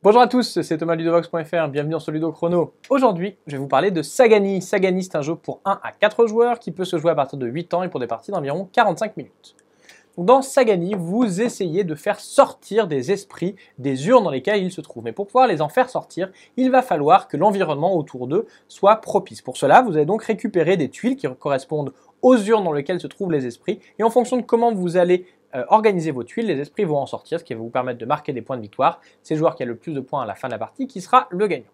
Bonjour à tous, c'est Thomas Ludovox.fr, bienvenue sur Ludo Chrono. Aujourd'hui, je vais vous parler de Sagani. Sagani, c'est un jeu pour 1 à 4 joueurs qui peut se jouer à partir de 8 ans et pour des parties d'environ 45 minutes. Dans Sagani, vous essayez de faire sortir des esprits des urnes dans lesquelles ils se trouvent. Mais pour pouvoir les en faire sortir, il va falloir que l'environnement autour d'eux soit propice. Pour cela, vous allez donc récupérer des tuiles qui correspondent aux urnes dans lesquelles se trouvent les esprits. Et en fonction de comment vous allez organiser vos tuiles, les esprits vont en sortir, ce qui va vous permettre de marquer des points de victoire. C'est le joueur qui a le plus de points à la fin de la partie qui sera le gagnant.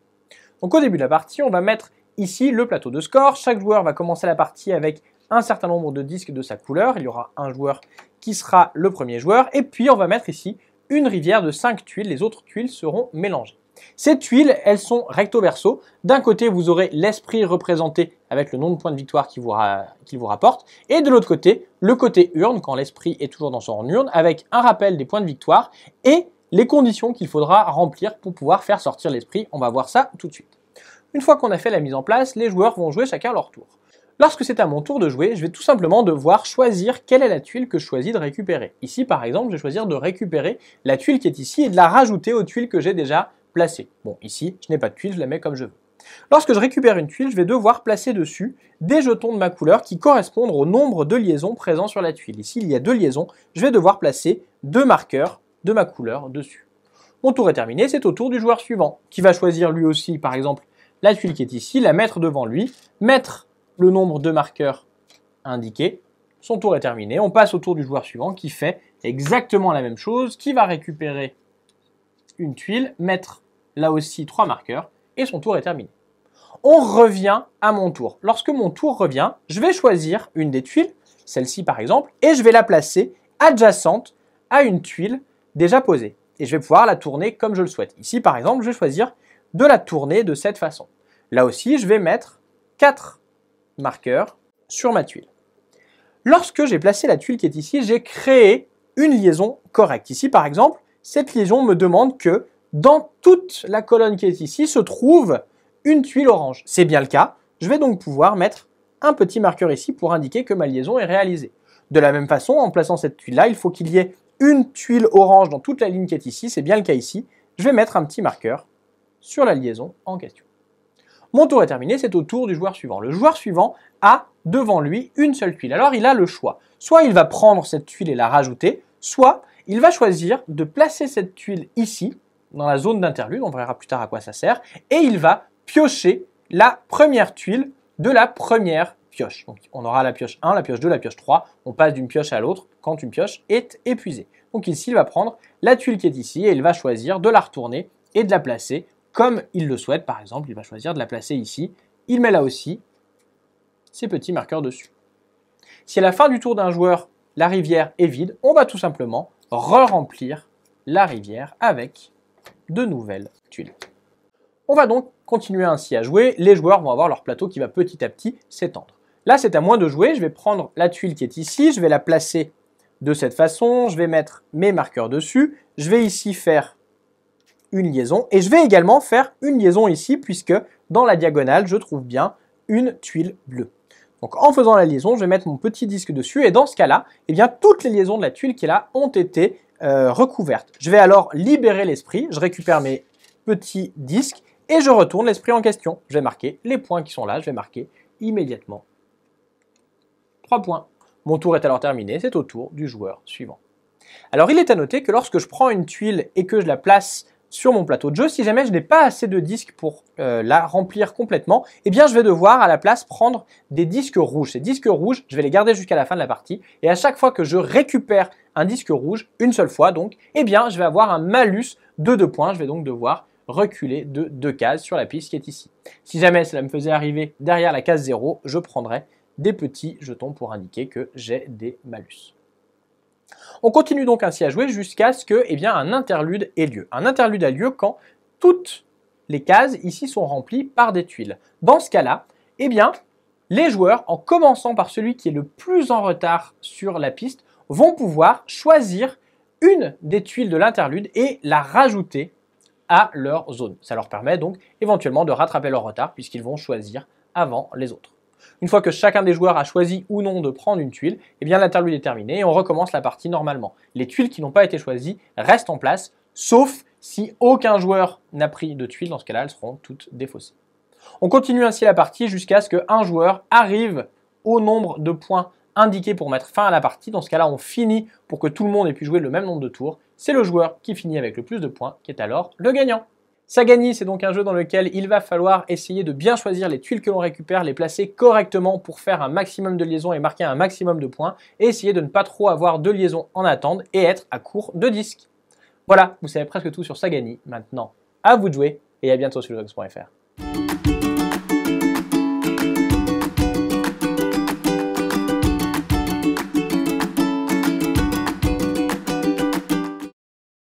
Donc au début de la partie, on va mettre ici le plateau de score. Chaque joueur va commencer la partie avec un certain nombre de disques de sa couleur. Il y aura un joueur qui sera le premier joueur. Et puis on va mettre ici une rivière de 5 tuiles. Les autres tuiles seront mélangées. Ces tuiles, elles sont recto verso. D'un côté, vous aurez l'esprit représenté avec le nombre de points de victoire qu'il vous rapporte. Et de l'autre côté, le côté urne, quand l'esprit est toujours dans son urne, avec un rappel des points de victoire et les conditions qu'il faudra remplir pour pouvoir faire sortir l'esprit. On va voir ça tout de suite. Une fois qu'on a fait la mise en place, les joueurs vont jouer chacun leur tour. Lorsque c'est à mon tour de jouer, je vais tout simplement devoir choisir quelle est la tuile que je choisis de récupérer. Ici, par exemple, je vais choisir de récupérer la tuile qui est ici et de la rajouter aux tuiles que j'ai déjà placées. Bon, ici, je n'ai pas de tuile, je la mets comme je veux. Lorsque je récupère une tuile, je vais devoir placer dessus des jetons de ma couleur qui correspondent au nombre de liaisons présents sur la tuile. Ici, il y a 2 liaisons, je vais devoir placer 2 marqueurs de ma couleur dessus. Mon tour est terminé, c'est au tour du joueur suivant, qui va choisir lui aussi, par exemple, la tuile qui est ici, la mettre devant lui, mettre le nombre de marqueurs indiqués. Son tour est terminé. On passe au tour du joueur suivant qui fait exactement la même chose, qui va récupérer une tuile, mettre là aussi 3 marqueurs et son tour est terminé. On revient à mon tour. Lorsque mon tour revient, je vais choisir une des tuiles, celle-ci par exemple, et je vais la placer adjacente à une tuile déjà posée. Et je vais pouvoir la tourner comme je le souhaite. Ici par exemple, je vais choisir de la tourner de cette façon. Là aussi, je vais mettre 4 marqueur sur ma tuile. Lorsque j'ai placé la tuile qui est ici, j'ai créé une liaison correcte. Ici, par exemple, cette liaison me demande que dans toute la colonne qui est ici se trouve une tuile orange. C'est bien le cas. Je vais donc pouvoir mettre un petit marqueur ici pour indiquer que ma liaison est réalisée. De la même façon, en plaçant cette tuile-là, il faut qu'il y ait une tuile orange dans toute la ligne qui est ici. C'est bien le cas ici. Je vais mettre un petit marqueur sur la liaison en question. Mon tour est terminé, c'est au tour du joueur suivant. Le joueur suivant a devant lui une seule tuile. Alors il a le choix. Soit il va prendre cette tuile et la rajouter, soit il va choisir de placer cette tuile ici, dans la zone d'interlude, on verra plus tard à quoi ça sert, et il va piocher la première tuile de la première pioche. Donc on aura la pioche 1, la pioche 2, la pioche 3, on passe d'une pioche à l'autre quand une pioche est épuisée. Donc ici il va prendre la tuile qui est ici et il va choisir de la retourner et de la placer comme il le souhaite. Par exemple, il va choisir de la placer ici. Il met là aussi ses petits marqueurs dessus. Si à la fin du tour d'un joueur, la rivière est vide, on va tout simplement re-remplir la rivière avec de nouvelles tuiles. On va donc continuer ainsi à jouer. Les joueurs vont avoir leur plateau qui va petit à petit s'étendre. Là, c'est à moi de jouer. Je vais prendre la tuile qui est ici. Je vais la placer de cette façon. Je vais mettre mes marqueurs dessus. Je vais ici faire une liaison et je vais également faire une liaison ici puisque dans la diagonale je trouve bien une tuile bleue. Donc en faisant la liaison, je vais mettre mon petit disque dessus et dans ce cas-là, eh bien, toutes les liaisons de la tuile qui est là ont été recouvertes. Je vais alors libérer l'esprit, je récupère mes petits disques et je retourne l'esprit en question. Je vais marquer les points qui sont là, je vais marquer immédiatement 3 points. Mon tour est alors terminé, c'est au tour du joueur suivant. Alors il est à noter que lorsque je prends une tuile et que je la place sur mon plateau de jeu, si jamais je n'ai pas assez de disques pour la remplir complètement, eh bien je vais devoir à la place prendre des disques rouges. Ces disques rouges, je vais les garder jusqu'à la fin de la partie et à chaque fois que je récupère un disque rouge, une seule fois donc, eh bien je vais avoir un malus de 2 points. Je vais donc devoir reculer de 2 cases sur la piste qui est ici. Si jamais cela me faisait arriver derrière la case 0, je prendrais des petits jetons pour indiquer que j'ai des malus. On continue donc ainsi à jouer jusqu'à ce que un interlude ait lieu. Un interlude a lieu quand toutes les cases ici sont remplies par des tuiles. Dans ce cas-là, les joueurs, en commençant par celui qui est le plus en retard sur la piste, vont pouvoir choisir une des tuiles de l'interlude et la rajouter à leur zone. Ça leur permet donc éventuellement de rattraper leur retard puisqu'ils vont choisir avant les autres. Une fois que chacun des joueurs a choisi ou non de prendre une tuile, l'interlude est terminé et on recommence la partie normalement. Les tuiles qui n'ont pas été choisies restent en place, sauf Si aucun joueur n'a pris de tuiles, dans ce cas-là, elles seront toutes défaussées. On continue ainsi la partie jusqu'à ce qu'un joueur arrive au nombre de points indiqués pour mettre fin à la partie. Dans ce cas-là, on finit pour que tout le monde ait pu jouer le même nombre de tours. C'est le joueur qui finit avec le plus de points qui est alors le gagnant. Sagani, c'est donc un jeu dans lequel il va falloir essayer de bien choisir les tuiles que l'on récupère, les placer correctement pour faire un maximum de liaisons et marquer un maximum de points, et essayer de ne pas trop avoir de liaisons en attente et être à court de disques. Voilà, vous savez presque tout sur Sagani. Maintenant, à vous de jouer et à bientôt sur levox.fr.